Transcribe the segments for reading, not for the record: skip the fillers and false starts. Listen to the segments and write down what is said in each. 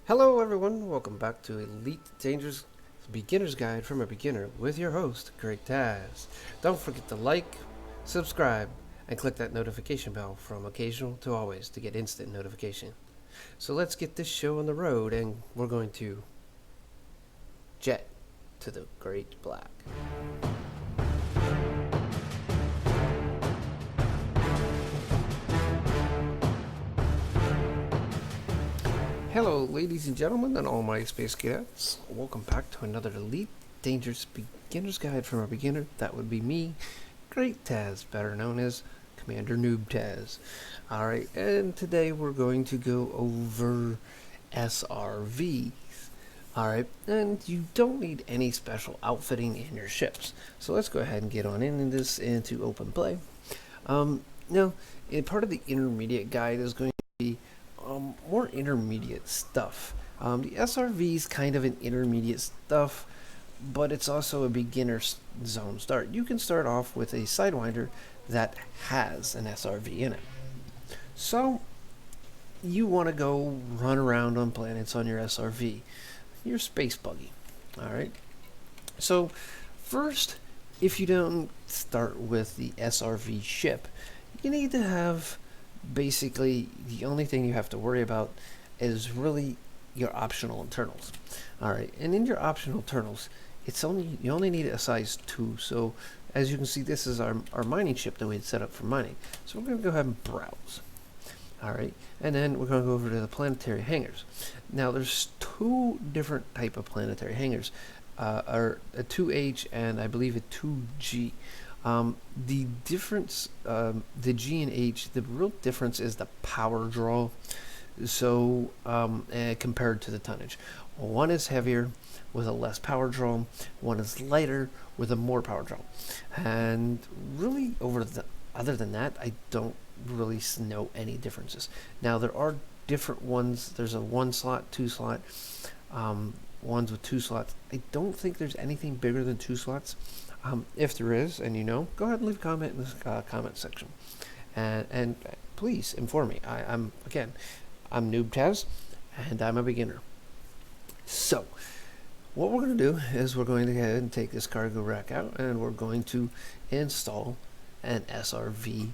Hello everyone, welcome back to Elite Dangerous Beginner's Guide from a Beginner with your host, Great Taz. Don't forget to like, subscribe, and click that notification bell from occasional to always to get instant notification. So let's get this show on the road and we're going to jet to the Great Black. Hello, ladies and gentlemen, and all my space cadets. Welcome back to another Elite Dangerous Beginner's Guide from a Beginner. That would be me, Great Taz, better known as Commander Noob Taz. Alright, and today we're going to go over SRVs. Alright, and you don't need any special outfitting in your ships. So let's go ahead and get on into open play. Now, part of the intermediate guide is going to be more intermediate stuff. The SRV is kind of an intermediate stuff, but it's also a beginner zone start. You can start off with a Sidewinder that has an SRV in it. So, you want to go run around on planets on your SRV, your space buggy. Alright? So, first, if you don't start with the SRV ship, you need to have basically the only thing you have to worry about is really your optional internals. Alright, and in your optional internals, you only need a size 2. So as you can see, this is our mining ship that we had set up for mining. So we're going to go ahead and browse. Alright, and then we're going to go over to the planetary hangars. Now there's two different type of planetary hangars, a 2H and I believe a 2G. The difference, the G and H, the real difference is the power draw. So, compared to the tonnage, one is heavier with a less power draw, one is lighter with a more power draw. And really, other than that, I don't really know any differences. Now, there are different ones. There's a 1 slot, 2 slot, ones with 2 slots. I don't think there's anything bigger than 2 slots. If there is, and you know, go ahead and leave a comment in the comment section, and please inform me. I'm Noob Taz, and I'm a beginner. So, what we're going to do is we're going to go ahead and take this cargo rack out, and we're going to install an SRV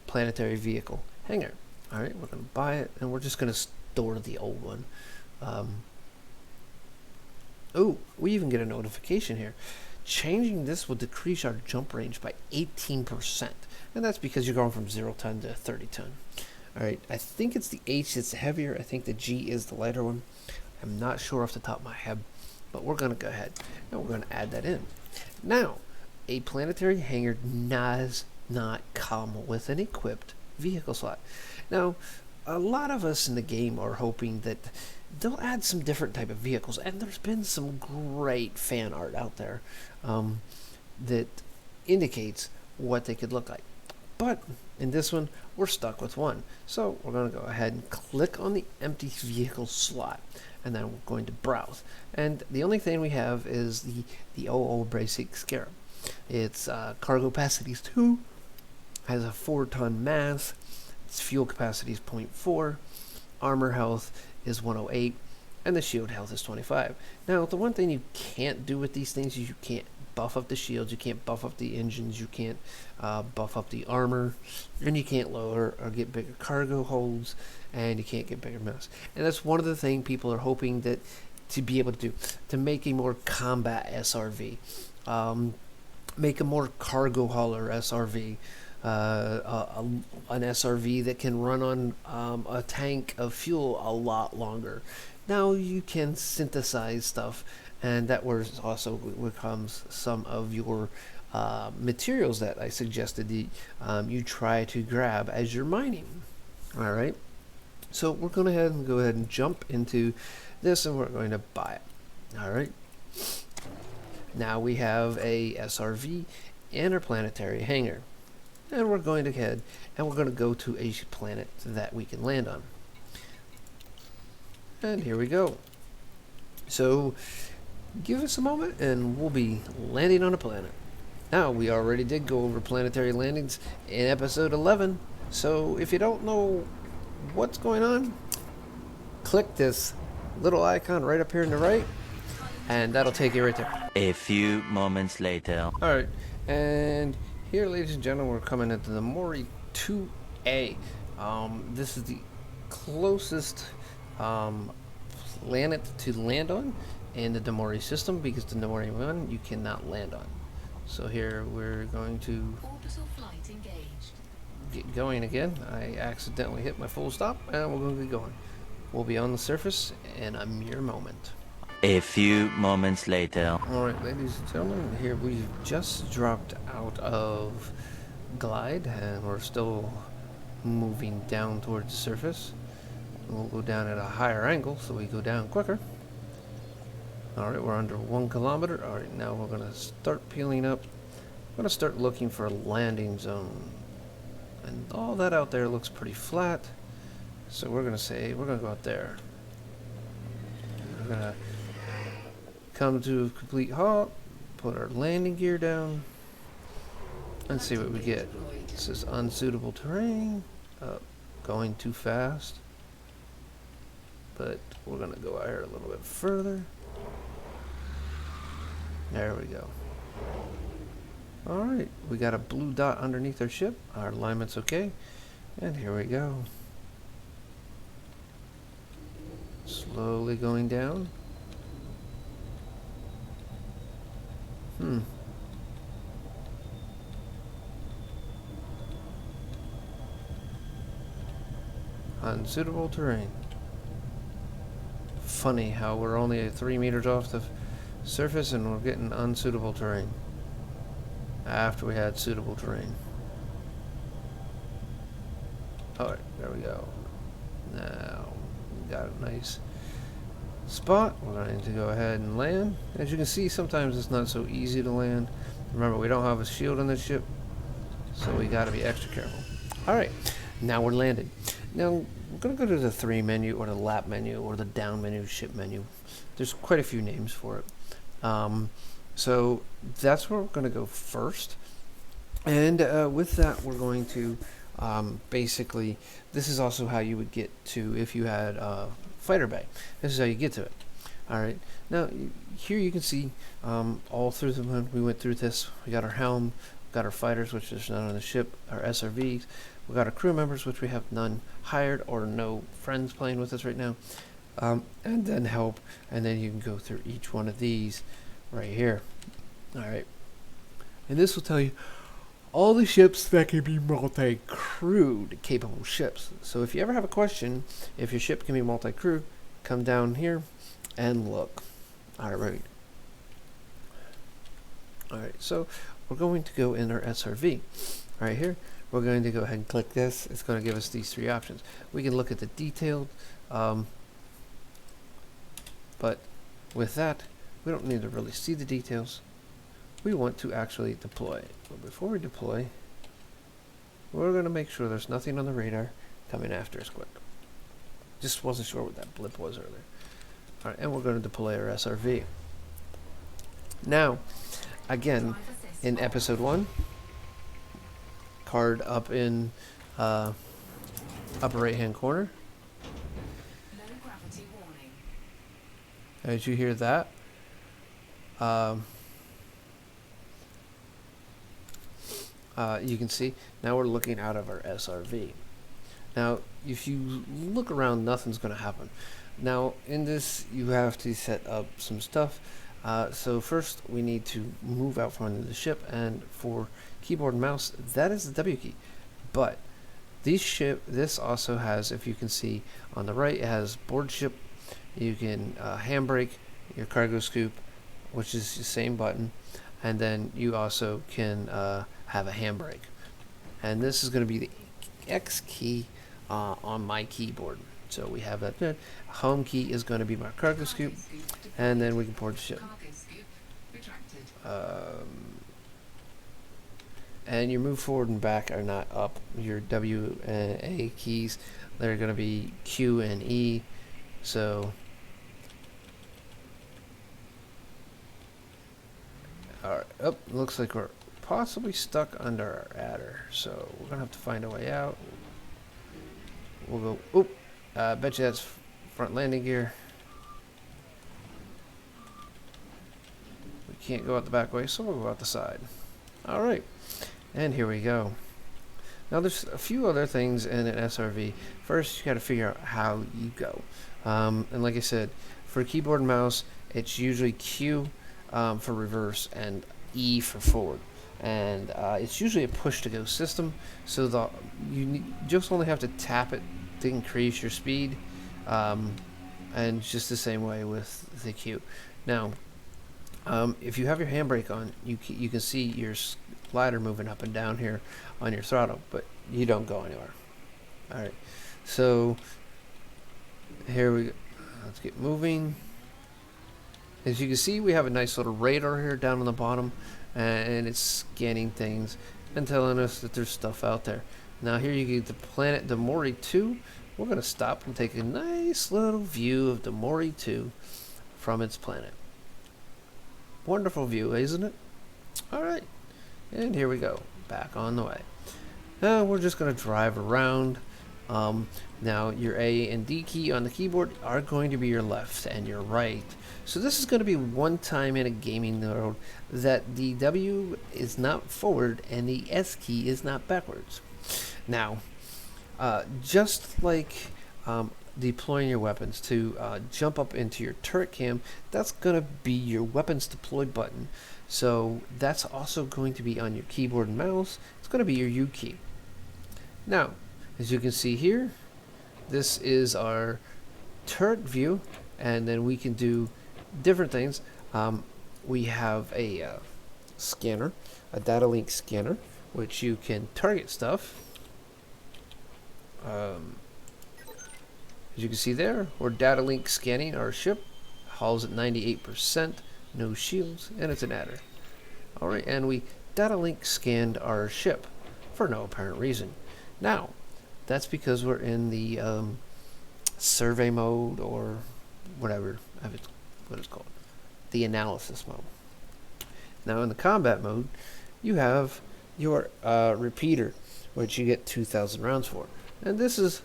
planetary vehicle hangar. All right, we're going to buy it, and we're just going to store the old one. Oh, we even get a notification here. Changing this will decrease our jump range by 18%. And that's because you're going from 0 ton to 30 ton. Alright, I think it's the H that's heavier. I think the G is the lighter one. I'm not sure off the top of my head. But we're going to go ahead and we're going to add that in. Now, a planetary hangar does not come with an equipped vehicle slot. Now, a lot of us in the game are hoping that they'll add some different type of vehicles, and there's been some great fan art out there that indicates what they could look like. But in this one, we're stuck with one. So we're going to go ahead and click on the empty vehicle slot, and then we're going to browse. And the only thing we have is the OO basic Scarab. Its cargo capacity is 2, has a 4-ton mass, its fuel capacity is 0.4, armor health is 108, and the shield health is 25. Now, the one thing you can't do with these things is you can't buff up the shields, you can't buff up the engines, you can't buff up the armor, and you can't lower or get bigger cargo holds, and you can't get bigger mass. And that's one of the things people are hoping that to be able to do, to make a more combat SRV, make a more cargo hauler SRV, an SRV that can run on a tank of fuel a lot longer. Now you can synthesize stuff, and that was also becomes some of your materials that I suggested you try to grab as you're mining. All right, so we're going to go ahead and jump into this, and we're going to buy it. All right, now we have a SRV and our planetary hangar. And we're going to head and we're going to go to a planet that we can land on. And here we go. So give us a moment and we'll be landing on a planet. Now, we already did go over planetary landings in episode 11. So if you don't know what's going on, click this little icon right up here on the right, and that'll take you right there. A few moments later. Alright, and here, ladies and gentlemen, we're coming into the Mori 2A. This is the closest planet to land on in the Demori system, because the Demori 1 you cannot land on. So here we're going to get going again. I accidentally hit my full stop, and we're going to get going. We'll be on the surface in a mere moment. A few moments later. Alright, ladies and gentlemen, here we've just dropped out of glide, and we're still moving down towards the surface. We'll go down at a higher angle, so we go down quicker. Alright, we're under 1 kilometer. Alright, now we're going to start peeling up. We're going to start looking for a landing zone. And all that out there looks pretty flat. So we're going to say, we're going to go out there. We're going to come to a complete halt, put our landing gear down, and see what we get. This is unsuitable terrain, going too fast, but we're going to go out here a little bit further. There we go. Alright, we got a blue dot underneath our ship. Our alignment's okay, and here we go. Slowly going down. Unsuitable terrain. Funny how we're only 3 meters off the surface and we're getting unsuitable terrain after we had suitable terrain. Alright, there we go. Now we got a nice spot. We're going to go ahead and land. As you can see, sometimes it's not so easy to land. Remember, we don't have a shield on this ship, so we got to be extra careful. Alright, now we're landed. Now we're going to go to the 3 menu, or the lap menu, or the down menu, ship menu. There's quite a few names for it. So that's where we're going to go first. And with that, we're going to basically, this is also how you would get to, if you had fighter bay. This is how you get to it. Alright, now here you can see all through the moon, we went through this. We got our helm, got our fighters, which is none on the ship, our SRVs. We got our crew members, which we have none hired or no friends playing with us right now. And then help, and then you can go through each one of these right here. Alright, and this will tell you all the ships that can be multi-crewed capable ships. So if you ever have a question, if your ship can be multi-crewed, come down here and look. Alright. Alright, so we're going to go in our SRV. Right here, we're going to go ahead and click this. It's going to give us these 3 options. We can look at the detailed, but with that, we don't need to really see the details. We want to actually deploy. But before we deploy, we're going to make sure there's nothing on the radar coming after us quick. Just wasn't sure what that blip was earlier. Alright, and we're going to deploy our SRV. Now, again, in episode 1, card up in upper right hand corner. As you hear that, you can see now we're looking out of our SRV. Now if you look around, nothing's going to happen. Now in this you have to set up some stuff. So first we need to move out from the ship, and for keyboard and mouse, that is the W key. But this also has, if you can see on the right, it has board ship. You can handbrake, your cargo scoop, which is the same button, and then you also can have a handbrake. And this is going to be the X key on my keyboard. So we have that there. Home key is going to be my cargo scoop, and then we can board the ship. And your move forward and back are not up. Your W and A keys, they're going to be Q and E. So alright, looks like we're possibly stuck under our adder, so we're gonna have to find a way out. We'll go, bet you that's front landing gear. can't go out the back way, so we'll go out the side. Alright, and here we go. Now there's a few other things in an SRV. First, you got to figure out how you go. And like I said, for keyboard and mouse, it's usually Q for reverse and E for forward. And it's usually a push-to-go system, so you just only have to tap it to increase your speed. And just the same way with the Q. Now, if you have your handbrake on, you can see your slider moving up and down here on your throttle, but you don't go anywhere. Alright, so here we go. Let's get moving. As you can see, we have a nice little radar here down on the bottom, and it's scanning things and telling us that there's stuff out there. Now here you get the planet Demori 2. We're going to stop and take a nice little view of Demori 2 from its planet. Wonderful view, isn't it? Alright, and here we go, back on the way. Now we're just going to drive around. Now your A and D key on the keyboard are going to be your left and your right. So this is going to be one time in a gaming world that the W is not forward and the S key is not backwards. Now, just like deploying your weapons to jump up into your turret cam, that's going to be your weapons deploy button. So that's also going to be on your keyboard and mouse. It's going to be your U key. Now, as you can see here, this is our turret view, and then we can do different things. We have a scanner, a data link scanner, which you can target stuff. As you can see there, we're data link scanning our ship. Hull's at 98%, no shields, and it's an adder. Alright, and we data link scanned our ship for no apparent reason. Now, that's because we're in the survey mode, or whatever, what it's called, the analysis mode. Now in the combat mode, you have your repeater, which you get 2,000 rounds for. And this is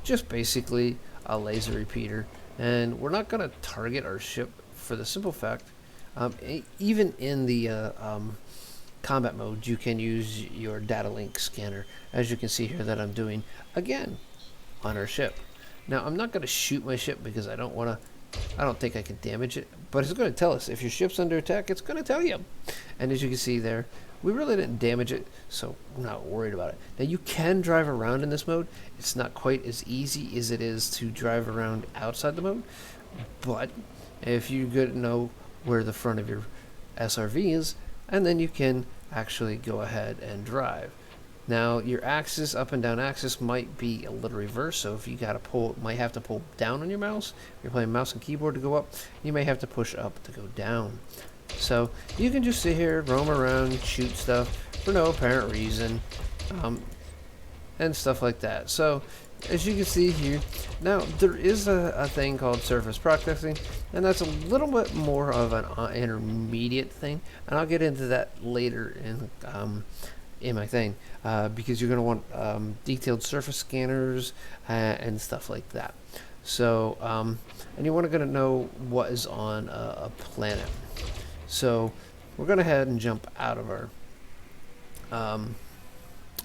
just basically a laser repeater, and we're not going to target our ship for the simple fact, even in the combat mode, you can use your data link scanner, as you can see here that I'm doing again on our ship. Now I'm not going to shoot my ship because I don't think I can damage it, but it's going to tell us if your ship's under attack. It's going to tell you, and as you can see there, we really didn't damage it, so we're not worried about it. Now you can drive around in this mode. It's not quite as easy as it is to drive around outside the mode, but if you know where the front of your SRV is, and then you can actually go ahead and drive. Now your axis, up and down axis, might be a little reverse, so if you might have to pull down on your mouse. If you're playing mouse and keyboard to go up, you may have to push up to go down. So you can just sit here, roam around, shoot stuff for no apparent reason, and stuff like that. So as you can see here, now there is a thing called surface processing, and that's a little bit more of an intermediate thing, and I'll get into that later in my thing, because you're going to want detailed surface scanners and stuff like that. So and you're going to know what is on a planet. So we're going to head and jump out of our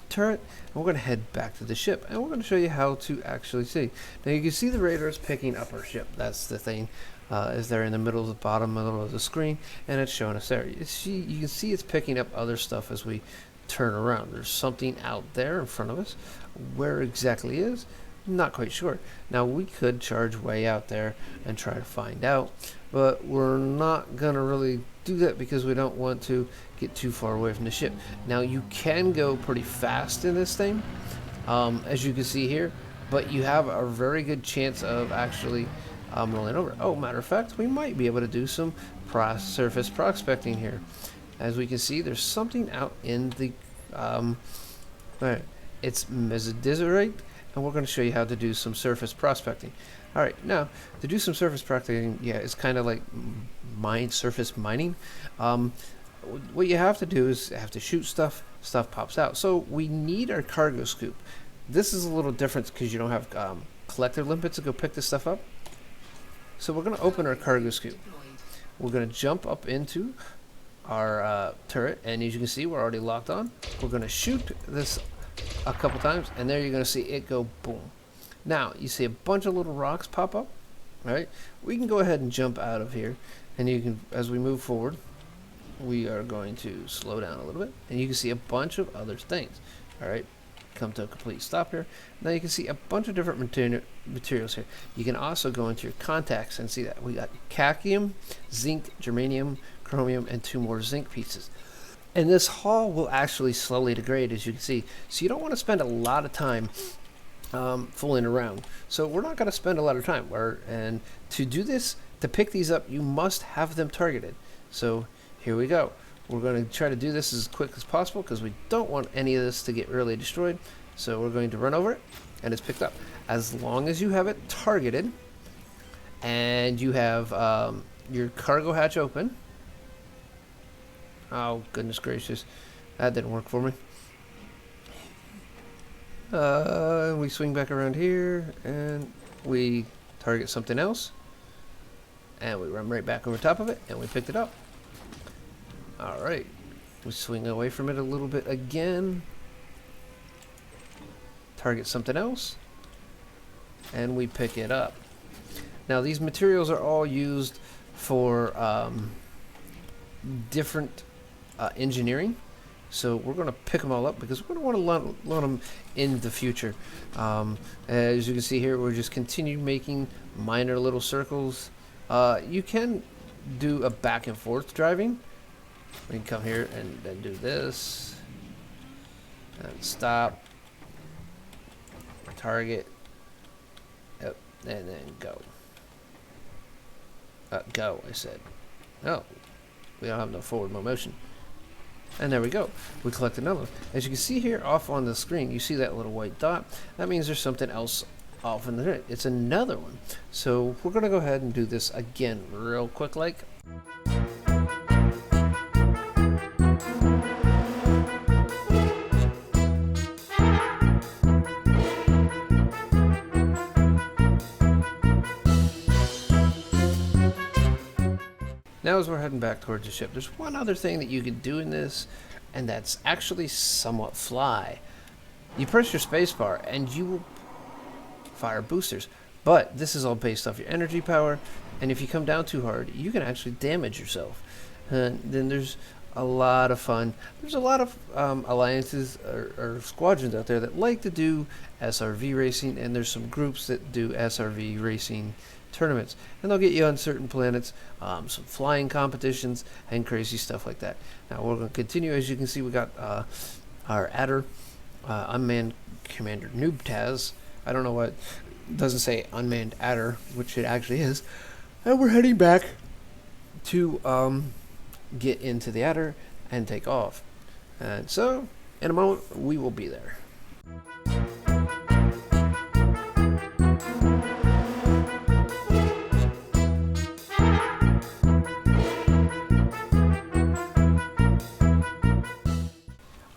turret, and we're going to head back to the ship, and we're going to show you how to actually see. Now you can see the radar is picking up our ship. That's the thing, is there in the middle of the screen, and it's showing us there. You can see it's picking up other stuff as we turn around. There's something out there in front of us. Where exactly is, not quite sure. Now we could charge way out there and try to find out, but we're not gonna really do that because we don't want to get too far away from the ship. Now you can go pretty fast in this thing, as you can see here, but you have a very good chance of actually rolling over. Oh, matter of fact, we might be able to do some surface prospecting here. As we can see, there's something out in the right, it's mesodeserate, and we're going to show you how to do some surface prospecting. Alright, now to do some surface prospecting, yeah, it's kind of like surface mining. What you have to do is have to shoot stuff pops out. So we need our cargo scoop. This is a little different because you don't have collector limpets to go pick this stuff up. So we're going to open our cargo scoop. we're going to jump up into our turret, and as you can see, we're already locked on. We're going to shoot this a couple times, and there you're going to see it go boom. Now you see a bunch of little rocks pop up. All right, we can go ahead and jump out of here, and you can, as we move forward, we are going to slow down a little bit, and you can see a bunch of other things. All right, come to a complete stop here. Now you can see a bunch of different materials here. You can also go into your contacts and see that we got cadmium, zinc, germanium, chromium, and 2 more zinc pieces. And this hull will actually slowly degrade, as you can see. So you don't want to spend a lot of time fooling around. So we're not going to spend a lot of time. And to do this, to pick these up, you must have them targeted. So here we go. We're going to try to do this as quick as possible because we don't want any of this to get really destroyed. So we're going to run over it, and it's picked up. As long as you have it targeted and you have your cargo hatch open. Oh, goodness gracious. That didn't work for me. We swing back around here, and we target something else. And we run right back over top of it, and we picked it up. Alright. We swing away from it a little bit again. Target something else. And we pick it up. Now, these materials are all used for different engineering, so we're going to pick them all up because we're going to want to load them in the future. As you can see here, we're just continue making minor little circles. You can do a back and forth driving. We can come here and then do this and stop, target, yep, and then go. Go, I said. Oh, we don't have no forward motion. And there we go. We collect another one. As you can see here off on the screen, you see that little white dot. That means there's something else off in the right. It's another one. So we're going to go ahead and do this again real quick like. Now as we're heading back towards the ship, there's one other thing that you can do in this, and that's actually somewhat fly. You press your spacebar and you will fire boosters, but this is all based off your energy power, and if you come down too hard, you can actually damage yourself. And then there's a lot of fun. There's a lot of alliances or squadrons out there that like to do SRV racing, and there's some groups that do SRV racing tournaments, and they'll get you on certain planets, some flying competitions, and crazy stuff like that. Now we're going to continue. As you can see, we got our Adder, unmanned Commander Noob Taz. I don't know what, it doesn't say unmanned Adder, which it actually is. And we're heading back to get into the Adder and take off. And so, in a moment, we will be there.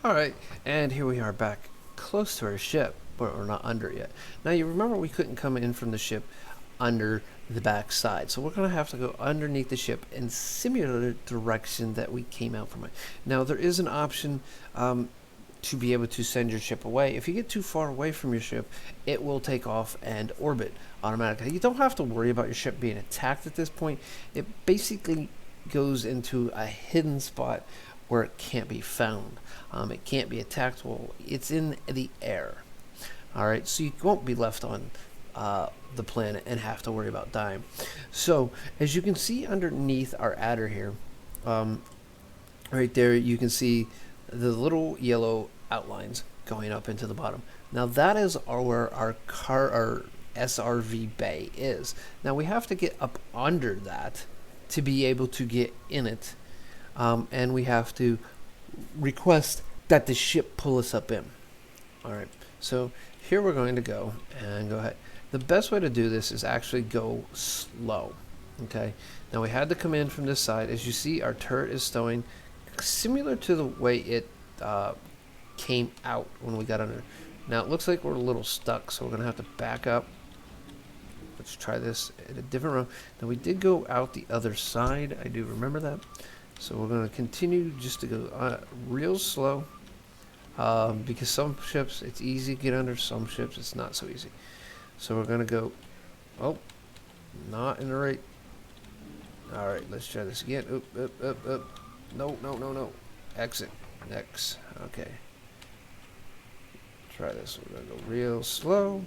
Alright, and here we are back close to our ship, but we're not under it yet. Now you remember we couldn't come in from the ship under the back side, so we're going to have to go underneath the ship in similar direction that we came out from it. Now there is an option to be able to send your ship away. If you get too far away from your ship, it will take off and orbit automatically. You don't have to worry about your ship being attacked at this point. It basically goes into a hidden spot where it can't be found. It can't be attacked while it's in the air. Alright, so you won't be left on the planet and have to worry about dying. So, as you can see underneath our Adder here, right there you can see the little yellow outlines going up into the bottom. Now that is where our SRV bay is. Now we have to get up under that to be able to get in it. And we have to request that the ship pull us up in. Alright, so here we're going to go and go ahead. The best way to do this is actually go slow. Okay, now we had to come in from this side. As you see, our turret is stowing similar to the way it came out when we got under. Now it looks like we're a little stuck, so we're going to have to back up let's try this at a different route. Now we did go out the other side. I do remember that. So we're going to continue just to go real slow. Because some ships it's easy to get under, some ships it's not so easy. So we're going to go, oh, not in the right. Alright, let's try this again. Up. No. Exit. Next. Okay. Try this. We're going to go real slow.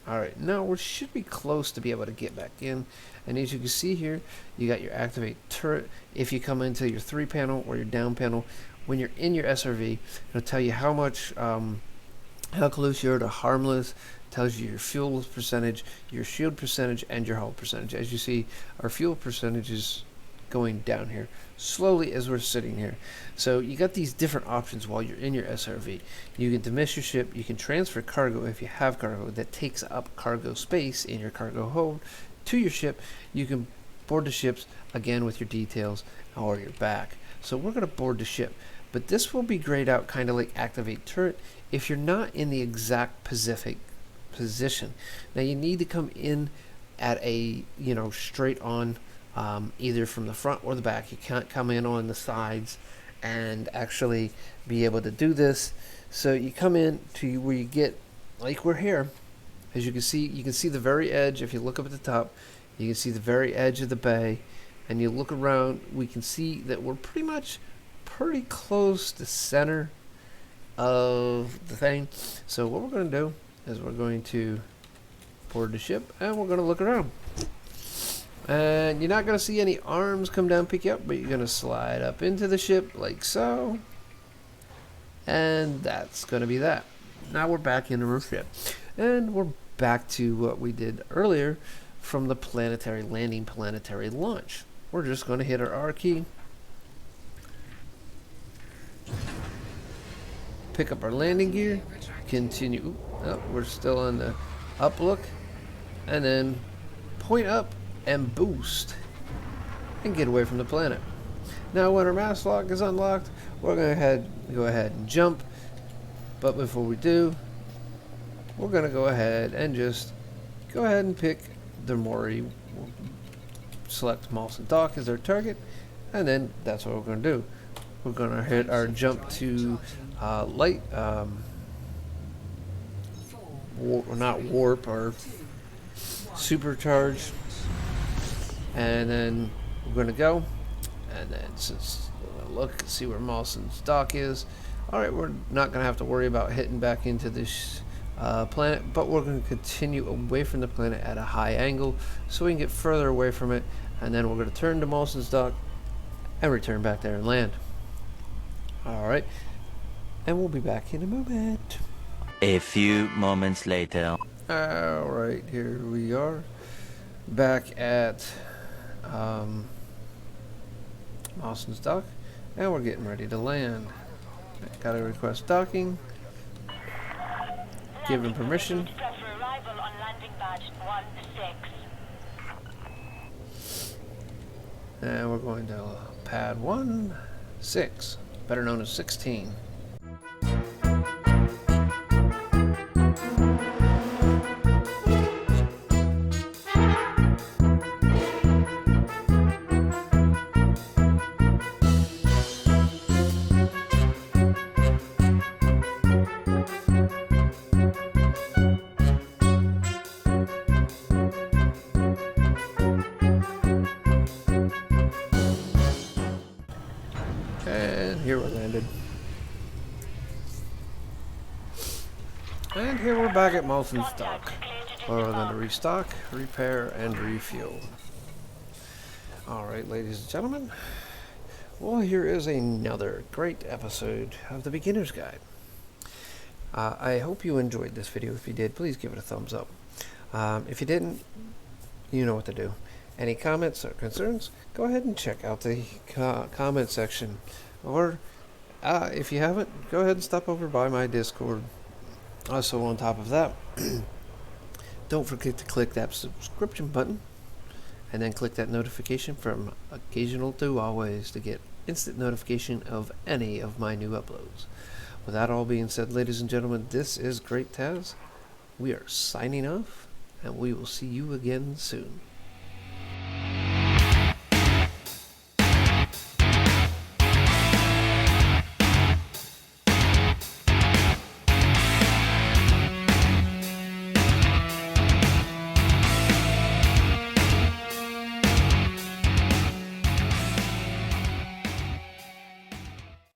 Alright, now we should be close to be able to get back in. And as you can see here, you got your activate turret. If you come into your 3 panel or your down panel, when you're in your SRV, it'll tell you how much, how close you are to harmless. Tells you your fuel percentage, your shield percentage, and your hull percentage. As you see, our fuel percentage is going down here slowly as we're sitting here. So you got these different options while you're in your SRV. You can dismiss your ship, you can transfer cargo if you have cargo that takes up cargo space in your cargo hold to your ship. You can board the ships again with your details or your back. So we're going to board the ship, but this will be grayed out kind of like activate turret if you're not in the exact position. Now you need to come in at a, straight on, either from the front or the back. You can't come in on the sides and actually be able to do this. So you come in to where you get, like we're here, as you can see the very edge. If you look up at the top, you can see the very edge of the bay, and you look around, we can see that we're pretty close to center of the thing. So what we're going to do is we're going to board the ship and we're going to look around. And you're not going to see any arms come down pick you up, but you're going to slide up into the ship like so. And that's going to be that. Now we're back into our ship. And we're back to what we did earlier from the Planetary Landing, Planetary Launch. We're just going to hit our R key. Pick up our landing gear. Continue. Oh, we're still on the up look. And then point up and boost. And get away from the planet. Now when our mass lock is unlocked, we're going to go ahead and jump. But before we do, we're going to go ahead and just go ahead and pick the Mori. We'll select Malson Dock as our target, and then that's what we're going to do. We're going to hit our jump to light, not warp, or supercharge, and then we're going to go, and then since look, see where Malson's dock is. Alright, we're not going to have to worry about hitting back into this planet, but we're going to continue away from the planet at a high angle so we can get further away from it, and then we're going to turn to Malson's dock and return back there and land. Alright, and we'll be back in a moment. A few moments later. Alright, here we are back at Malson's dock, and we're getting ready to land. Got to request docking. Give him permission. And we're going to pad 1-6, better known as 16. And here we're landed. And here we're back at Malson's dock, where we're going to restock, repair, and refuel. Alright, ladies and gentlemen. Well, here is another great episode of the Beginner's Guide. I hope you enjoyed this video. If you did, please give it a thumbs up. If you didn't, you know what to do. Any comments or concerns, go ahead and check out the comment section. Or, if you haven't, go ahead and stop over by my Discord. Also, on top of that, don't forget to click that subscription button. And then click that notification from occasional to always to get instant notification of any of my new uploads. With that all being said, ladies and gentlemen, this is Great Taz, we are signing off, and we will see you again soon.